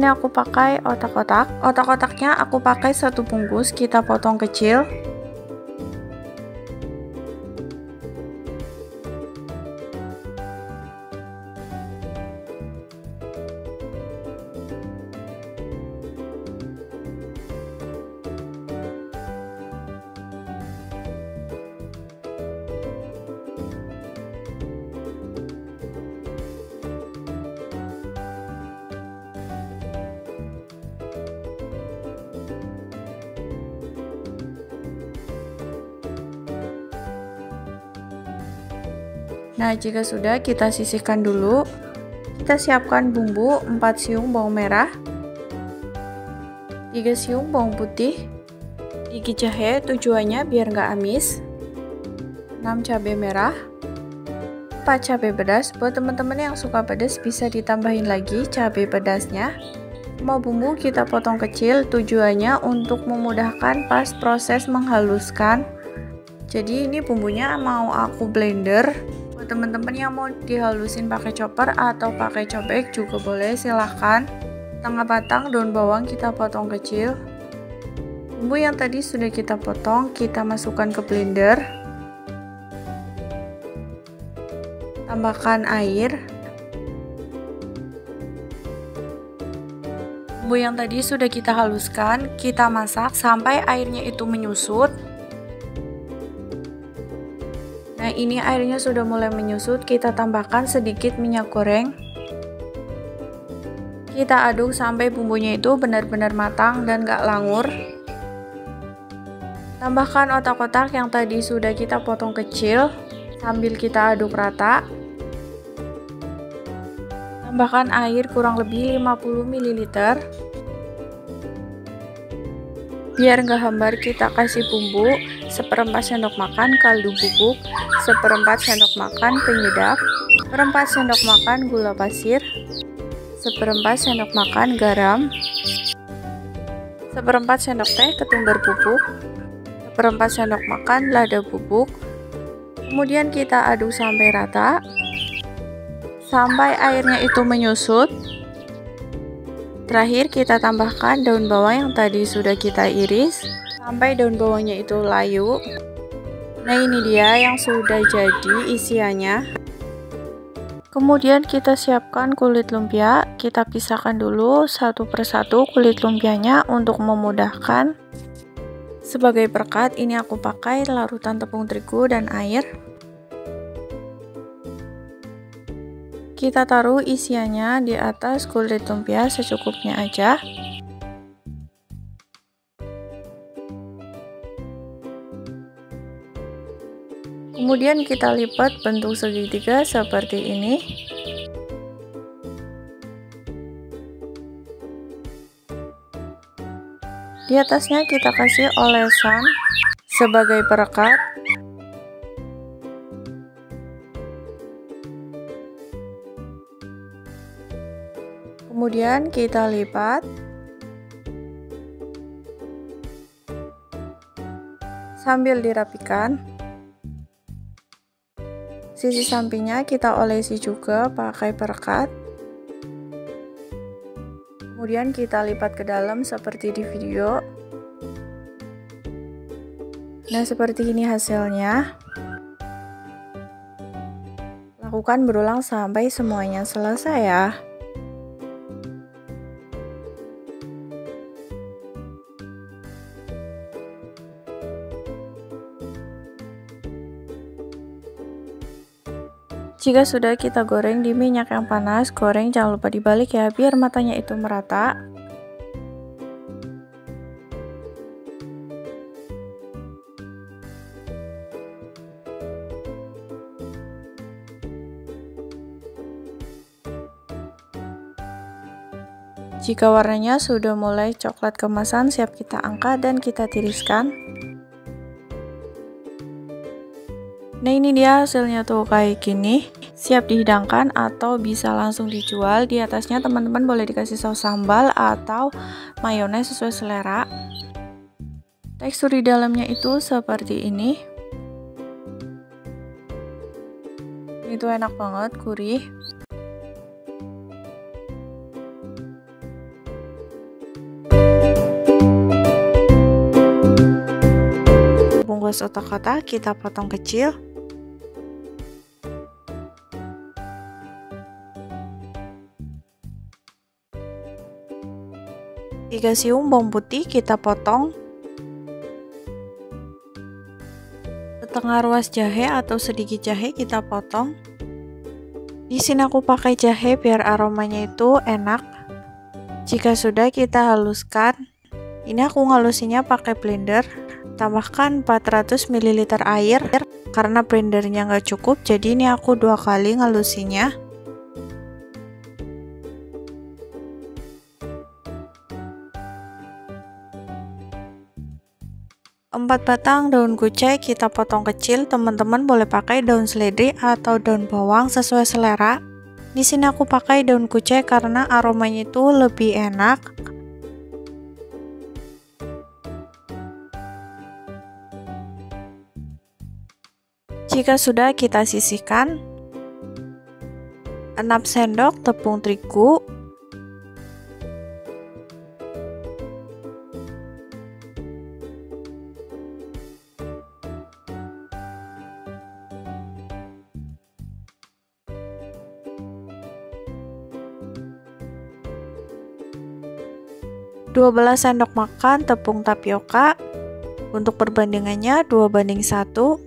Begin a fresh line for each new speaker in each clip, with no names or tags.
sini aku pakai otak-otak. Otak-otaknya aku pakai 1 bungkus, kita potong kecil. Nah, jika sudah, kita sisihkan dulu. Kita siapkan bumbu 4 siung bawang merah, 3 siung bawang putih, 3 jahe tujuannya biar nggak amis, 6 cabai merah, 4 cabai pedas. Buat teman-teman yang suka pedas bisa ditambahin lagi cabai pedasnya. Semua bumbu kita potong kecil, tujuannya untuk memudahkan pas proses menghaluskan. Jadi ini bumbunya mau aku blender. Buat teman-teman yang mau dihalusin pakai chopper atau pakai cobek juga boleh, silahkan. Setengah batang daun bawang kita potong kecil. Bumbu yang tadi sudah kita potong, kita masukkan ke blender. Tambahkan air. Bumbu yang tadi sudah kita haluskan, kita masak sampai airnya itu menyusut. Nah, ini airnya sudah mulai menyusut, kita tambahkan sedikit minyak goreng. Kita aduk sampai bumbunya itu benar-benar matang dan gak langur. Tambahkan otak-otak yang tadi sudah kita potong kecil, sambil kita aduk rata. Tambahkan air kurang lebih 50 ml. Biar nggak hambar, kita kasih bumbu 1/4 sendok makan kaldu bubuk, 1/4 sendok makan penyedap, 1/4 sendok makan gula pasir, 1/4 sendok makan garam, 1/4 sendok teh ketumbar bubuk, 1/4 sendok makan lada bubuk. Kemudian kita aduk sampai rata, sampai airnya itu menyusut. Terakhir kita tambahkan daun bawang yang tadi sudah kita iris sampai daun bawangnya itu layu. Nah, ini dia yang sudah jadi isiannya. Kemudian kita siapkan kulit lumpia, kita pisahkan dulu satu persatu kulit lumpianya untuk memudahkan. Sebagai perekat ini aku pakai larutan tepung terigu dan air. Kita taruh isiannya di atas kulit lumpia secukupnya aja. Kemudian kita lipat bentuk segitiga seperti ini. Di atasnya kita kasih olesan sebagai perekat. Kemudian kita lipat sambil dirapikan. Sisi sampingnya kita olesi juga pakai perekat. Kemudian kita lipat ke dalam seperti di video. Nah, seperti ini hasilnya. Lakukan berulang sampai semuanya selesai ya. Jika sudah, kita goreng di minyak yang panas. Goreng jangan lupa dibalik ya, biar matanya itu merata. Jika warnanya sudah mulai coklat keemasan, siap kita angkat dan kita tiriskan. Nah, ini dia hasilnya tuh kayak gini, siap dihidangkan atau bisa langsung dijual. Di atasnya teman-teman boleh dikasih saus sambal atau mayones sesuai selera. Tekstur di dalamnya itu seperti ini. Itu enak banget, gurih. saus otak-otak kita potong kecil. Tiga siung bawang putih kita potong. Setengah ruas jahe atau sedikit jahe kita potong. Di sini aku pakai jahe biar aromanya itu enak. Jika sudah, kita haluskan. Ini aku ngalusinya pakai blender. Tambahkan 400 ml air karena blendernya nggak cukup, jadi ini aku 2 kali ngalusinya. Empat batang daun kucai kita potong kecil. Teman-teman boleh pakai daun seledri atau daun bawang sesuai selera. Di sini aku pakai daun kucai karena aromanya itu lebih enak. Jika sudah, kita sisihkan. 6 sendok tepung terigu, 12 sendok makan tepung tapioka. Untuk perbandingannya 2:1.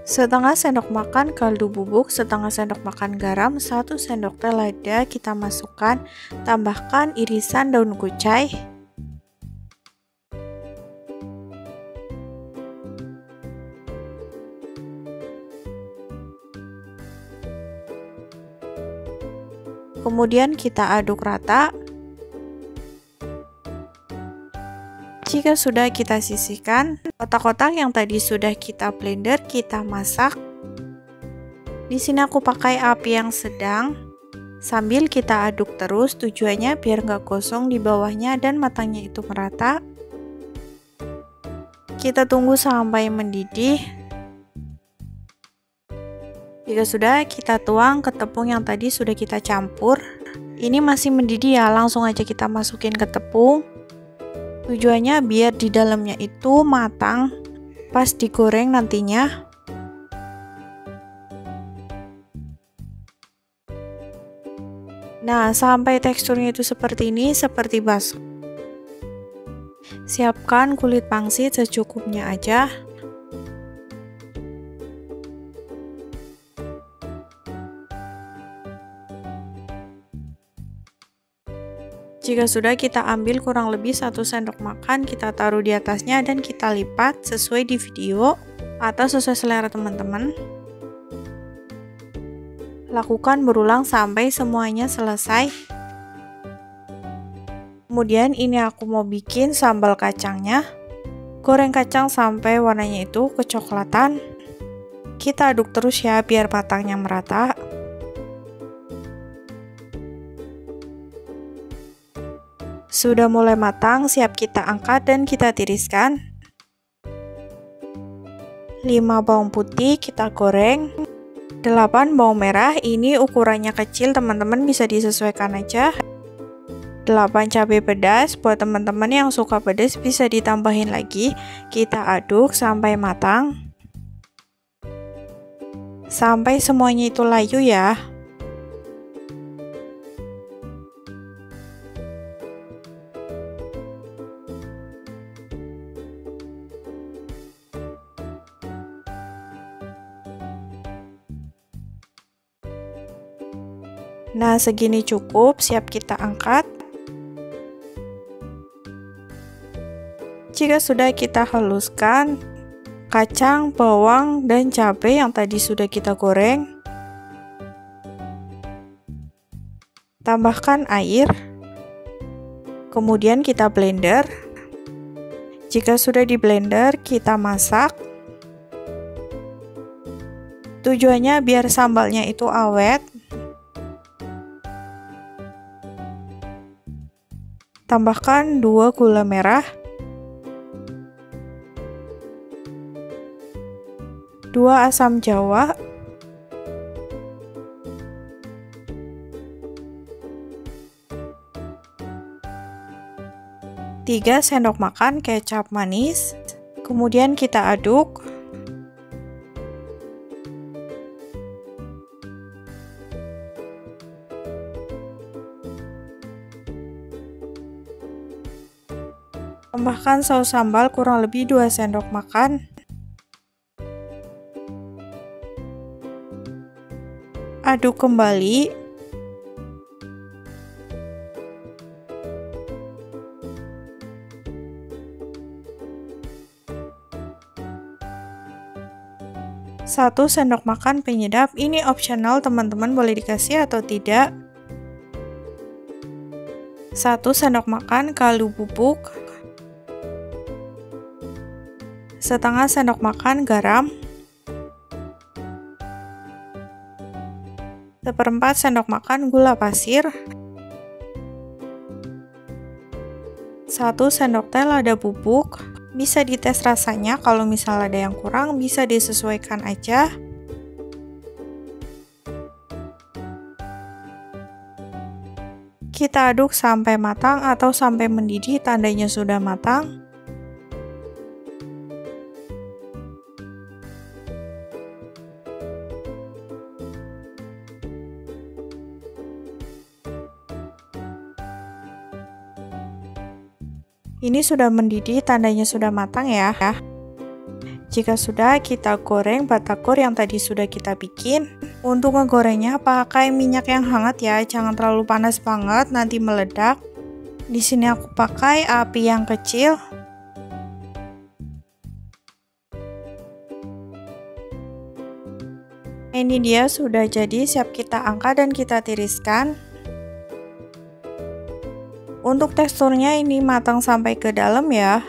Setengah sendok makan kaldu bubuk, setengah sendok makan garam, 1 sendok teh lada kita masukkan. Tambahkan irisan daun kucai. Kemudian kita aduk rata. Jika sudah, kita sisihkan. Otak-otak yang tadi sudah kita blender, kita masak. Di sini aku pakai api yang sedang. Sambil kita aduk terus, tujuannya biar nggak gosong di bawahnya dan matangnya itu merata. Kita tunggu sampai mendidih. Jika sudah, kita tuang ke tepung yang tadi sudah kita campur. Ini masih mendidih ya, langsung aja kita masukin ke tepung. Tujuannya biar di dalamnya itu matang pas digoreng nantinya. Nah, sampai teksturnya itu seperti ini, seperti bakso. Siapkan kulit pangsit secukupnya aja. Jika sudah, kita ambil kurang lebih 1 sendok makan, kita taruh di atasnya dan kita lipat sesuai di video atau sesuai selera teman-teman. Lakukan berulang sampai semuanya selesai. Kemudian ini aku mau bikin sambal kacangnya. Goreng kacang sampai warnanya itu kecoklatan. Kita aduk terus ya biar matangnya merata. Sudah mulai matang, siap kita angkat dan kita tiriskan. 5 bawang putih kita goreng. 8 bawang merah, ini ukurannya kecil, teman-teman bisa disesuaikan aja. 8 cabai pedas, buat teman-teman yang suka pedas bisa ditambahin lagi. Kita aduk sampai matang. Sampai semuanya itu layu ya. Nah, segini cukup, siap kita angkat. Jika sudah, kita haluskan kacang, bawang, dan cabai yang tadi sudah kita goreng. Tambahkan air. Kemudian kita blender. Jika sudah di blender, kita masak. Tujuannya biar sambalnya itu awet. Tambahkan 2 gula merah, 2 2 asam jawa, 3 sendok makan kecap manis, kemudian kita aduk. Tambahkan saus sambal kurang lebih 2 sendok makan. Aduk kembali. Satu sendok makan penyedap, ini opsional, teman-teman boleh dikasih atau tidak. 1 sendok makan kaldu bubuk, setengah sendok makan garam, 1/4 sendok makan gula pasir, 1 sendok teh lada bubuk. Bisa dites rasanya, kalau misal ada yang kurang bisa disesuaikan aja. Kita aduk sampai matang atau sampai mendidih, tandanya sudah matang. Ini sudah mendidih, tandanya sudah matang ya. Jika sudah, kita goreng batagor yang tadi sudah kita bikin. Untuk ngegorengnya pakai minyak yang hangat ya, jangan terlalu panas banget nanti meledak. Di sini aku pakai api yang kecil. Ini dia sudah jadi, siap kita angkat dan kita tiriskan. Untuk teksturnya ini matang sampai ke dalam ya.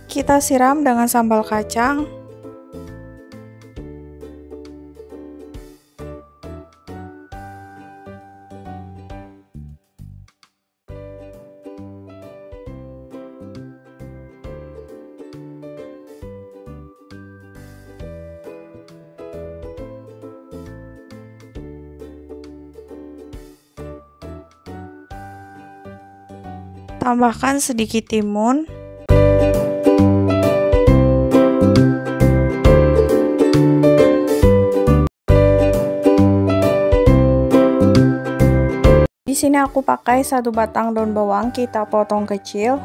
Kita siram dengan sambal kacang. Tambahkan sedikit timun. Di sini aku pakai 1 batang daun bawang, kita potong kecil.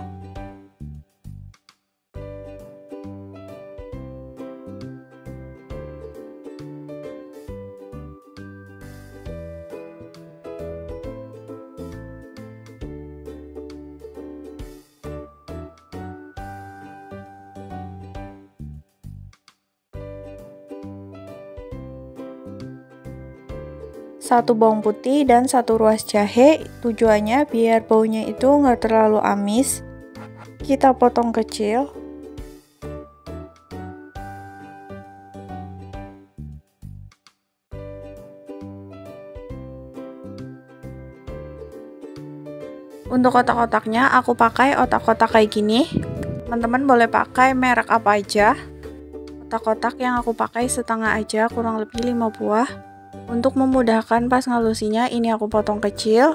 Satu bawang putih dan 1 ruas jahe, tujuannya biar baunya itu nggak terlalu amis. Kita potong kecil. Untuk kotak-kotaknya aku pakai otak-kotak kayak gini. Teman-teman boleh pakai merek apa aja. Kotak-kotak yang aku pakai setengah aja, kurang lebih 5 buah. Untuk memudahkan pas ngalusinya, ini aku potong kecil.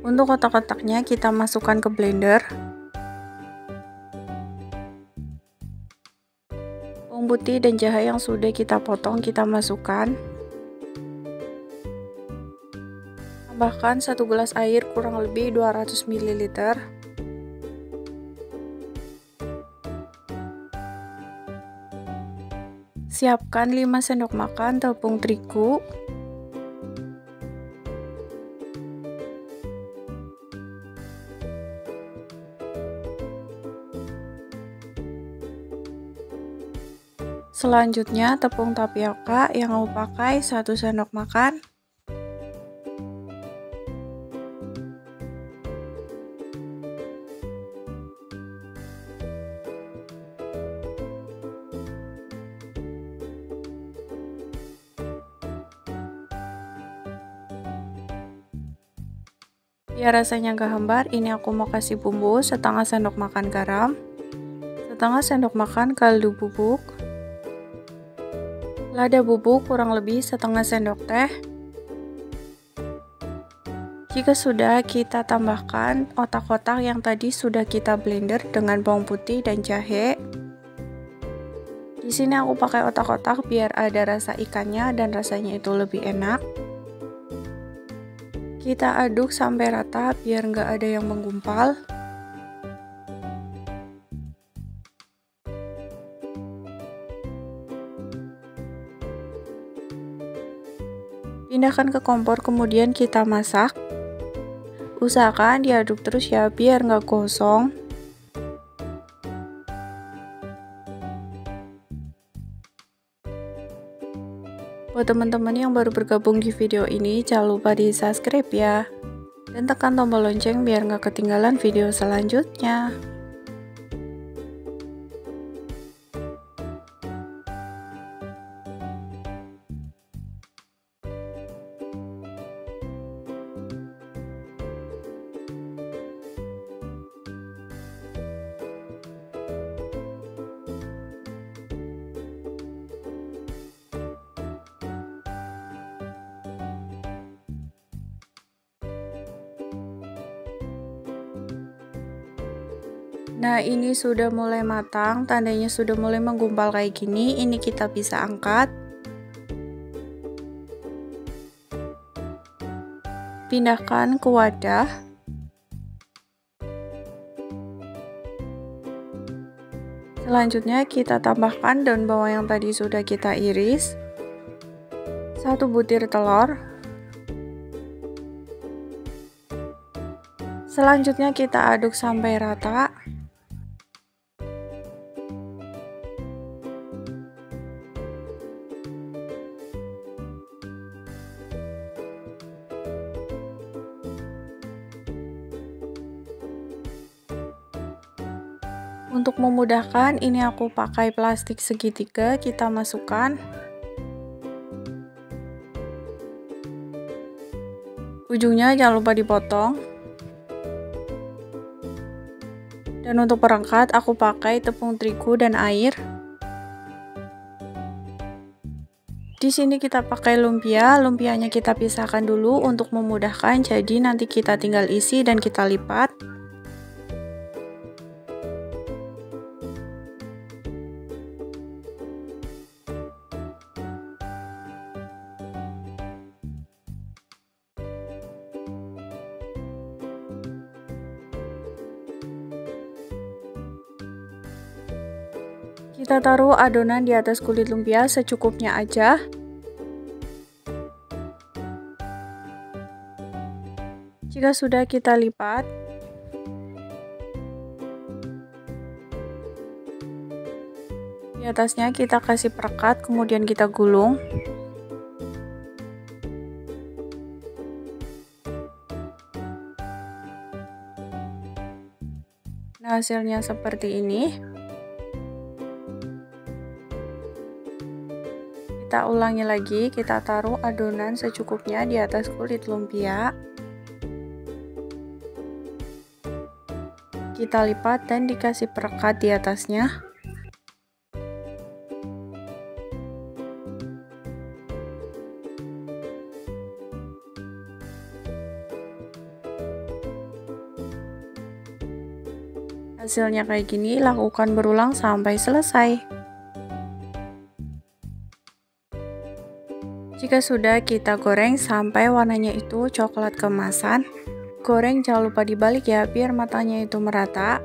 Untuk kotak-kotaknya kita masukkan ke blender. Bawang putih dan jahe yang sudah kita potong kita masukkan. Tambahkan 1 gelas air kurang lebih 200 ml. Siapkan 5 sendok makan tepung terigu. Selanjutnya tepung tapioka yang aku pakai 1 sendok makan. Biar rasanya gak hambar, ini aku mau kasih bumbu setengah sendok makan garam, setengah sendok makan kaldu bubuk, lada bubuk kurang lebih setengah sendok teh. Jika sudah, kita tambahkan otak-otak yang tadi sudah kita blender dengan bawang putih dan jahe. Di sini aku pakai otak-otak biar ada rasa ikannya dan rasanya itu lebih enak. Kita aduk sampai rata biar nggak ada yang menggumpal. Pindahkan ke kompor, kemudian kita masak. Usahakan diaduk terus ya biar nggak gosong. Buat teman-teman yang baru bergabung di video ini, jangan lupa di subscribe ya. Dan tekan tombol lonceng biar nggak ketinggalan video selanjutnya. Nah, ini sudah mulai matang, tandanya sudah mulai menggumpal kayak gini. Ini kita bisa angkat. Pindahkan ke wadah. Selanjutnya kita tambahkan daun bawang yang tadi sudah kita iris. 1 butir telur. Selanjutnya kita aduk sampai rata. Untuk memudahkan, ini aku pakai plastik segitiga, kita masukkan. Ujungnya jangan lupa dipotong. Dan untuk perangkat, aku pakai tepung terigu dan air. Di sini kita pakai lumpia, lumpianya kita pisahkan dulu untuk memudahkan, jadi nanti kita tinggal isi dan kita lipat. Kita taruh adonan di atas kulit lumpia secukupnya aja. Jika sudah, kita lipat. Di atasnya kita kasih perekat, kemudian kita gulung. Nah, hasilnya seperti ini. Kita ulangi lagi, kita taruh adonan secukupnya di atas kulit lumpia. Kita lipat dan dikasih perekat di atasnya. Hasilnya kayak gini, lakukan berulang sampai selesai. Jika sudah, kita goreng sampai warnanya itu coklat keemasan. Goreng jangan lupa dibalik ya, biar matanya itu merata.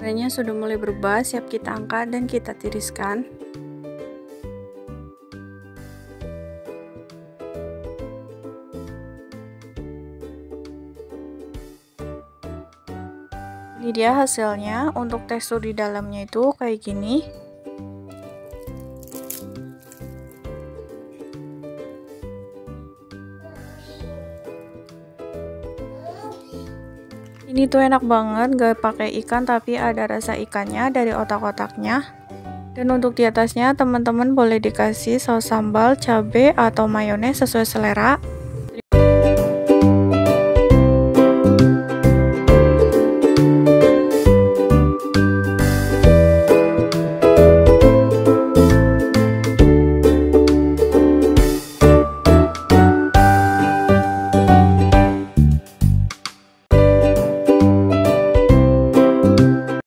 Warnanya sudah mulai berubah, siap kita angkat dan kita tiriskan. Ini dia hasilnya. Untuk tekstur di dalamnya itu kayak gini. Ini tuh enak banget, gak pakai ikan tapi ada rasa ikannya dari otak-otaknya. Dan untuk di atasnya teman-teman boleh dikasih saus sambal, cabai, atau mayones sesuai selera.